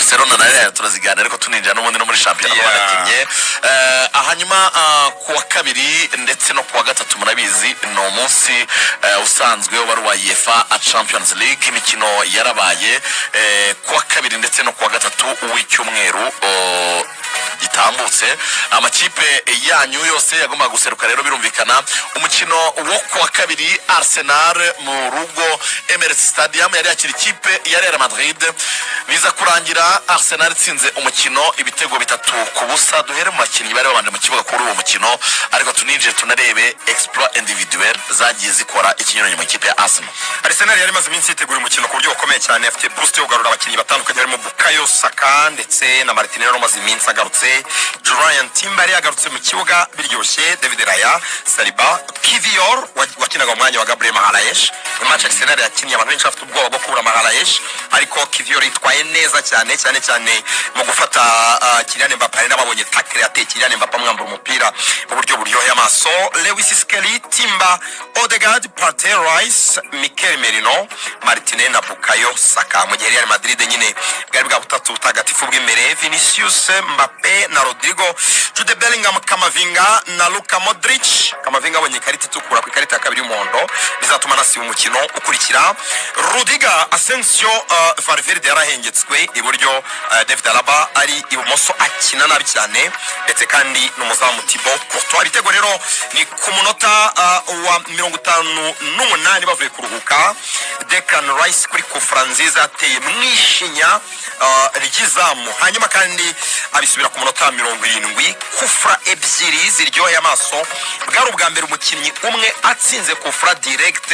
Barcelona nayo turazigana ariko tuninjira n'ubundi no muri championnat barakinye ahanyuma kuwa kabiri ndetse no kuwa gatatu murabizi no munsi usanzwe wari wa UEFA Champions League imikino yarabaye kuwa kabiri ndetse no kuwa gatatu w'icyumweru gitambutse amakipe yanyu yose yagomba guseruka rero birumvikana umukino wo kuwa kabiri Arsenal mu rugo Emirates Stadium yari yakira ikipe ya Realmadrid biza kurangira Arsenal itsinze umukino ibitego 3 ku busa duhere mu bakinnyi bari babanje mu kibuga kuri uwo mukino ariko tuninje tunarebe exploit individuel zagiye zikora ikinyuranyo mu ikipe ya Arsenal. Arsenal yari maze iminsi itegura umukino ku buryo bukomeye cyane afite boost yo kugarura abakinnyi batandukanye barimo Bukayo Saka ndetse na Martinelli no maze iminsi agarutse Julian Timber yagarutse mu kibuga biryoshye David Raya Saliba Kivior wakinaga mu mwanya wa Gabriel Magalhaes mu match Arsenal yakinnye abantu benshi bafite ubwoba bwo kubura Magalhaes ariko Kivior yitwaye neza cyane mu gufata Kylian Mbappé n'ababonye tackle yateye Kylian Mbappé amwambura umupira mu buryo buryoheye amaso Lewis Skelly Timber Odegaard Partey Rice Mikel Merino Martinelli na Bukayo Saka mu gihe Real Madrid nyine bwari bwa butatu butagatifu bw'imbere Vinicius Mbappé na Rodrigo Jude Bellingham Kamavinga na Luka Modric Kamavinga abonye ikarita itukura ku ikarita ya kabiri y'umuhondo bizatuma nasiba umukino ukurikira Rudiger Asensio Valverde yarahengetswe iburyo David Alaba ari ibumoso akina nabi cyane ndetse kandi n'umuzamu Thibaut Courtois ibitego rero ni ku munota wa 58 bavuye kuruhuka Declan Rice kuri kufra nziza ateye mwishinya rigizamu hanyuma kandi abisubira ku munota 70 kufra ebyiri ziryoheye amaso bwari ubwa mbere umukinnyi umwe atsinze kufra direct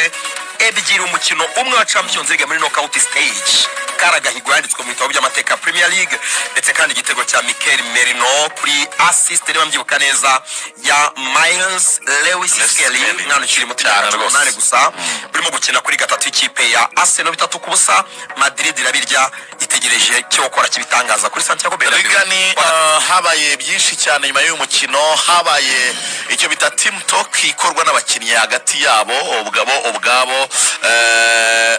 ebyiri umukino umwe wa Champions League muri knockout stage karagahigo yanditswe mu bitabo by'amateka Premier League ndetse kandi igitego cya Mikel Merino kuri assist niba mbyibuka neza ya Miles Lewis Skelly mwana ukiri muto cyane rwose gusa burimo gukina kuri gatatu ikipe ya Arsenal 3 ku busa Madrid irabirya itegereje cyo gukora kibitangaza kuri Santiago Bernabeu habaye byinshi cyane nyuma y'uyu mukino habaye icyo bita team talk ikorwa n'abakinnyi hagati yabo ubwabo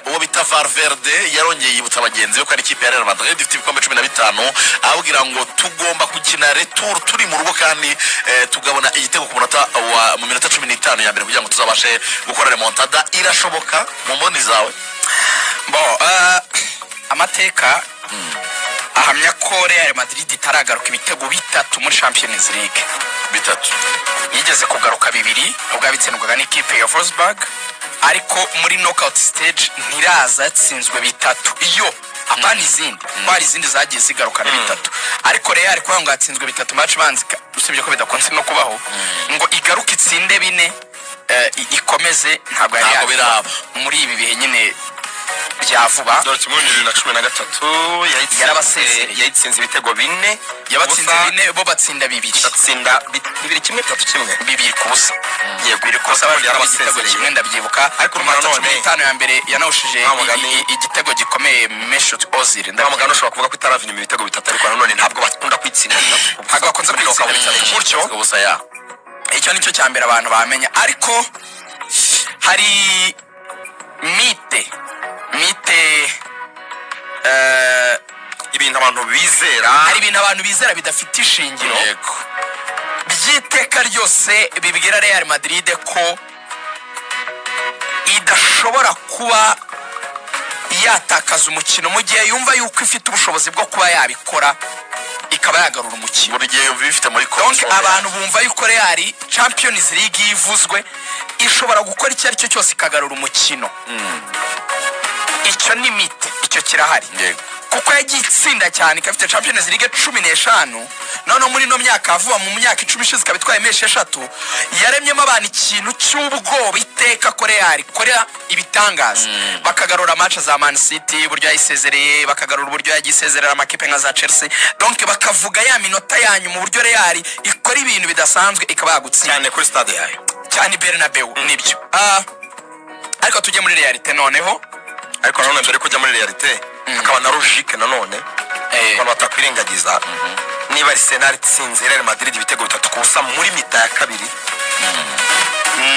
uwo bita Valverde yarongeye yibutsa abagenzi yo ko ari ikipe ya Real Madrid ifite ibikombe 15 ahubwira ngo tugomba gukina retour turi mu rugo kandi tugabona igitego ku munota wa mu minota 15 ya mbere kugira ngo tuzabashe gukora remontada irashoboka mu mboni zawe amateka ahamya ko Real Madrid itaragaruka ibitego 3 muri Champions League 3 yigeze kugaruka 2 ubwo abitsindwaga n'ikipe ya Wolfsburg ariko muri knockout stage ntiraza tsinzwe 3 iyo apana izindi zagiye zigarukana 3 ariko Real ko ngo atsinzwe 3 match banzika usibye ko bidakonse no kubaho ngo igaruka itsinde 4 ikomeze ntabwo yari biraba muri ibi bihe nyine byavuba Dortmund 2013 yayitsinze ibitego 4 yabatsinze 4 bo batsinda 2 batsinda 2-1 ku busa yego iri kosa yarabasezereye kimwe ndabyibuka ariko mu none 5 ya mbere yanawushije igitego gikomeye Mesut Ozil ndamugano ushobora kuvuga ko itaravina ibitego 3 ariko none ntabwo bakunda kwitsinda ntabwo bakunze kwitsinda gutyo ubusa ya icyo nicyo cyambere abantu bamenya ariko hari mite ibintu abantu bizera hari ibintu abantu bizera bidafite ishingiro byiteka ryose bibwira Real Madrid ko idashobora kuba yatakaza umukino mu gihe yumva yuko ifite ubushobozi bwo kuba yabikora ikaba yagarura umukino buri gihe yumva ifite muri control abantu bumva yuko Real Champions League yivuzwe ishobora gukora icyo ari cyo cyose ikagarura umukino icyo ni mite icyo kirahari kuko yagiye itsinda cyane ikafite Champions League 15 none muri no myaka vuba mu myaka 10 ishize kabitwaye meshe 3 yaremyemo abantu ikintu cy'ubwoba iteka Real Korea ibitangaza bakagarura match za Man City buryo yayisezereye bakagarura uburyo yagisezerera amakipe nka za Chelsea donc bakavuga ya minota yanyu mu buryo Real ikora ibintu bidasanzwe ikaba yagutsinda cyane kuri stade yayo cyane Bernabeu nibyo ariko tujye muri realite noneho ariko nanone mbere kujya muri realite akaba na logique nanone abantu batakwirengagiza niba Arsenal itsinze Real Madrid ibitego 3 ku busa muri mita ya kabiri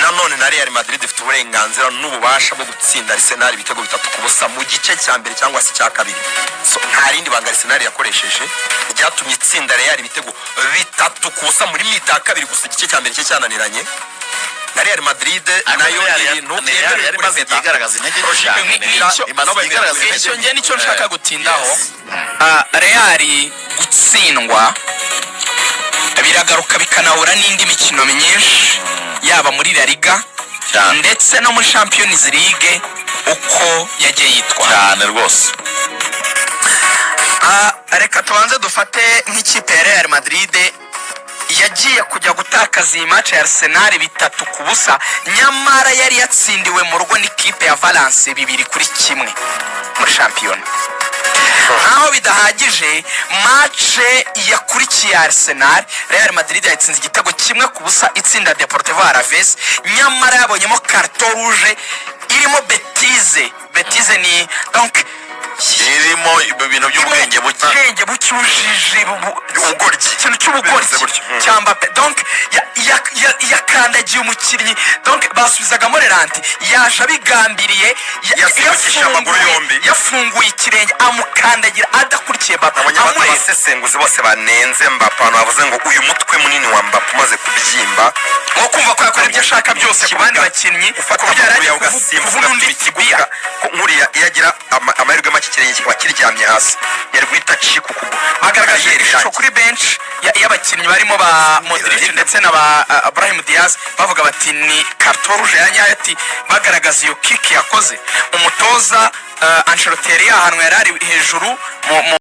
nanone na Real Madrid ifite uburenganzira n'ububasha bwo gutsinda Arsenal ibitego 3-0 mu gice cya mbere cyangwa se cya kabiri. So nta rindi banga Arsenal yakoresheje ryatumye itsinda Real ibitego 3-0 muri mita ya kabiri gusa igice cya mbere cye cyananiranye. Na Real Madrid nayo yari maze igaragaza intege icyo ngiye nicyo nshaka gutindaho. Real gutsindwa biragaruka bikanahura n'indi mikino myinshi yaba muri La Liga ndetse no muri Champions League uko yagiye yitwa cyane rwose. Reka tubanze dufate nk'ikipe ya Real Madrid yagiye kujya gutakaza iyi match ya Arsenal 3-0 nyamara yari yatsindiwe mu rugo n'ikipe ya Valence 2-1 muri shampiyona. Naho bidahagije match yakurikiye Arsenal Real Madrid yatsinze igitego 1-0 itsinda Deportivo Alaves nyamara yabonyemo carton rouge irimo betize ni donc irimo ibintu by'ubwenge bucyujije ubugoryi ikintu cy'ubugoryi cyamba donc yakandagiye umukinnyi donc basubizagamo Leranti yaje abigambiriye yafunguye ikirenge amukandagira adakurikiye Mbappe. Abasesenguzi bose banenze Mbappe bavuze ngo uyu mutwe munini wa Mbappe umaze kubyimba nko kumva ko yakora ibyo ashaka byose ku bandi bakinnyi kubyara ugasimbuka undi kiguka nkuriya yagira amahirwe make ikirenge kikaba kiryamye hasi yari guhita acika ukuguru. Bagaragaje ishusho kuri bench y'abakinnyi barimo ba Modric ndetse na ba Brahim Diaz bavuga bati ni carton rouge ya nyayo, ati bagaragaza iyo kick yakoze umutoza Ancelotti yahanwe yari hejuru